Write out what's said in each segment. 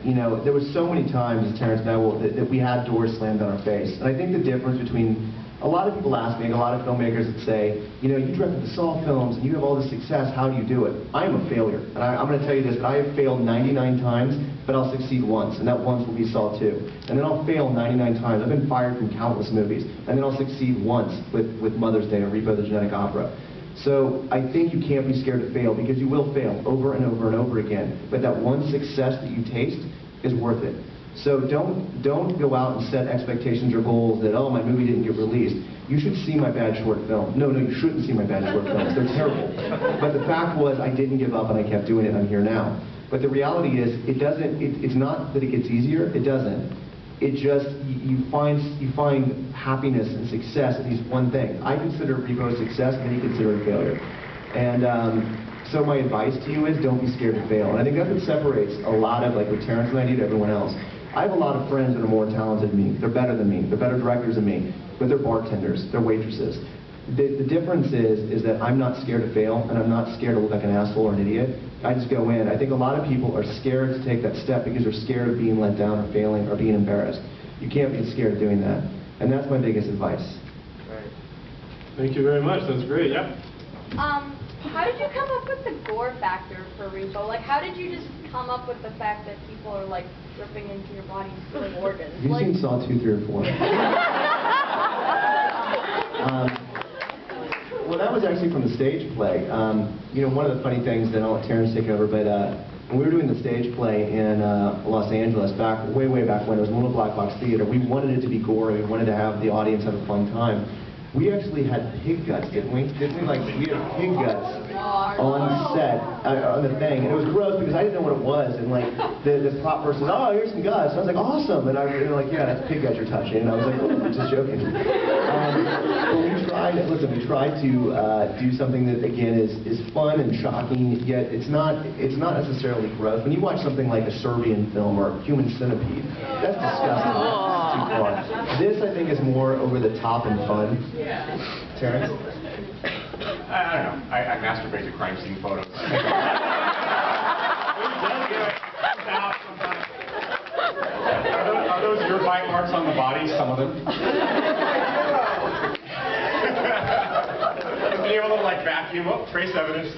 You know, there was so many times, as Terrance and I will, that we had doors slammed on our face. And I think the difference between, a lot of people ask me, a lot of filmmakers that say, you know, you directed the Saw films and you have all this success, how do you do it? I am a failure. And I'm going to tell you this, that I have failed 99 times, but I'll succeed once, and that once will be Saw 2. And then I'll fail 99 times. I've been fired from countless movies. And then I'll succeed once with Mother's Day or Repo the Genetic Opera. So I think you can't be scared to fail, because you will fail over and over and over again. But that one success that you taste is worth it. So don't go out and set expectations or goals that, oh, my movie didn't get released. You should see my bad short film. No, you shouldn't see my bad short films. They're terrible. But the fact was, I didn't give up and I kept doing it, and I'm here now. But the reality is, it's not that it gets easier, it doesn't. It just, you find happiness and success in these one thing. I consider Repo a success, and you consider it a failure. And so my advice to you is, don't be scared to fail. And I think that's what separates a lot of, like what Terrance and I do, to everyone else. I have a lot of friends that are more talented than me. They're better than me. They're better directors than me. But they're bartenders. They're waitresses. The difference is that I'm not scared to fail, and I'm not scared to look like an asshole or an idiot. I just go in. I think a lot of people are scared to take that step because they're scared of being let down or failing or being embarrassed. You can't be scared of doing that. And that's my biggest advice. Right. Thank you very much. That's great. Yep. How did you come up with the gore factor for Repo? Like, how did you just come up with the fact that people are, like, ripping into your body and stealing organs? Have you seen Saw 2, 3, or 4? Well, that was actually from the stage play. You know, one of the funny things, then I'll let Terrance take over, but when we were doing the stage play in Los Angeles, way back when, it was a little black box theater, we wanted it to be gory, we wanted to have the audience have a fun time. We actually had pig guts, didn't we? Like, we had pig guts on set, on the thing, and it was gross because I didn't know what it was, and like, the prop person said, oh, here's some guts. And I was like, awesome, and I was like, yeah, that's pig guts you're touching, and I was like, oh, I'm just joking. But we tried to do something that, again, is fun and shocking, yet it's not necessarily gross. When you watch something like a Serbian film or Human Centipede, that's disgusting. That's too far. This, I think, is more over the top and fun. Terrance? I don't know. I masturbate to crime scene photos. Are those your bite marks on the body? Some of them? Can you have a little, like, vacuum? Oh, trace evidence.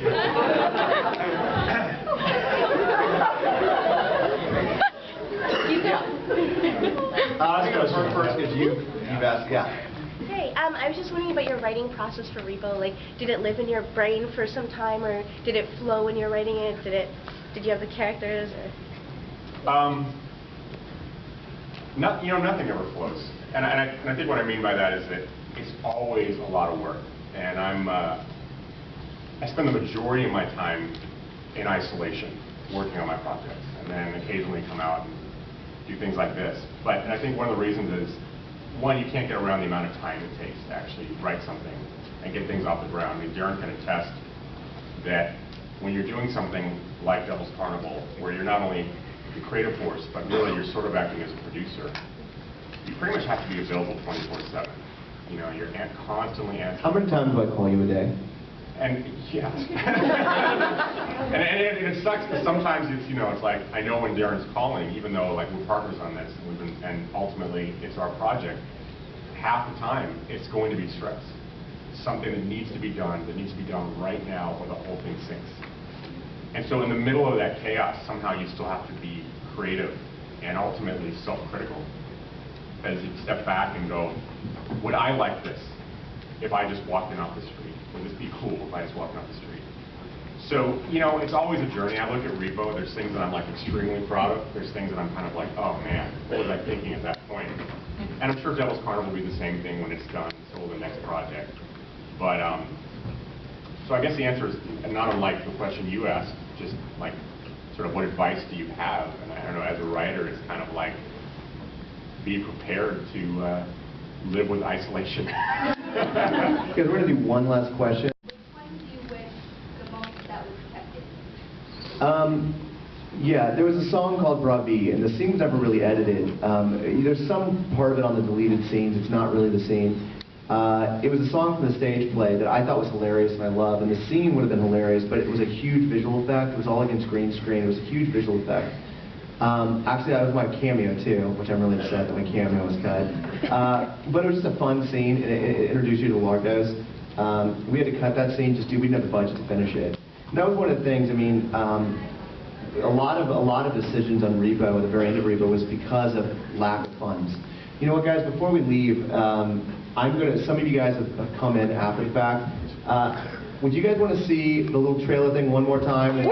Let's go first because you've asked. Yeah. Hey, I was just wondering about your writing process for Repo. Like, did it live in your brain for some time, or did it flow when you were writing it? Did you have the characters? Or? Nothing ever flows. And I think what I mean by that is that it's always a lot of work. And I spend the majority of my time in isolation working on my projects, and then occasionally come out and do things like this. And I think one of the reasons is, one, you can't get around the amount of time it takes to actually write something and get things off the ground. I mean, Darren can attest that when you're doing something like Devil's Carnival, where you're not only the creative force, but really you're sort of acting as a producer, you pretty much have to be available 24/7. You know, you're constantly answering. How many times do I call you a day? And yeah, and it sucks because sometimes it's like, I know when Darren's calling, even though like we're partners on this, and ultimately it's our project. Half the time it's going to be stress, something that needs to be done right now, or the whole thing sinks. And so in the middle of that chaos, somehow you still have to be creative and ultimately self-critical, as you step back and go, would I like this if I just walked in off the street? Would this be cool if I just walked off the street? So, it's always a journey. I look at Repo, there's things that I'm like extremely proud of. There's things that I'm kind of like, oh man, what was I thinking at that point? And I'm sure Devil's Carnival will be the same thing when it's done, so will the next project. But, so I guess the answer is not unlike the question you asked, just like, sort of what advice do you have? And I don't know, as a writer, it's kind of like, be prepared to live with isolation. Okay, we're going to do one last question. Which one do you wish the most that was kept in? Yeah, there was a song called Bravi, and the scene was never really edited. There's some part of it on the deleted scenes. It's not really the scene. It was a song from the stage play that I thought was hilarious and I love, and the scene would have been hilarious, but it was a huge visual effect. It was all against green screen. It was a huge visual effect. Actually, that was my cameo too, which I'm really upset that my cameo was cut. But it was just a fun scene, and it introduced you to the Largos. We had to cut that scene just we didn't have the budget to finish it. And that was one of the things. I mean, a lot of decisions on Repo at the very end of Repo was because of lack of funds. You know what, guys? Before we leave, some of you guys have come in after the fact. Would you guys want to see the little trailer thing one more time?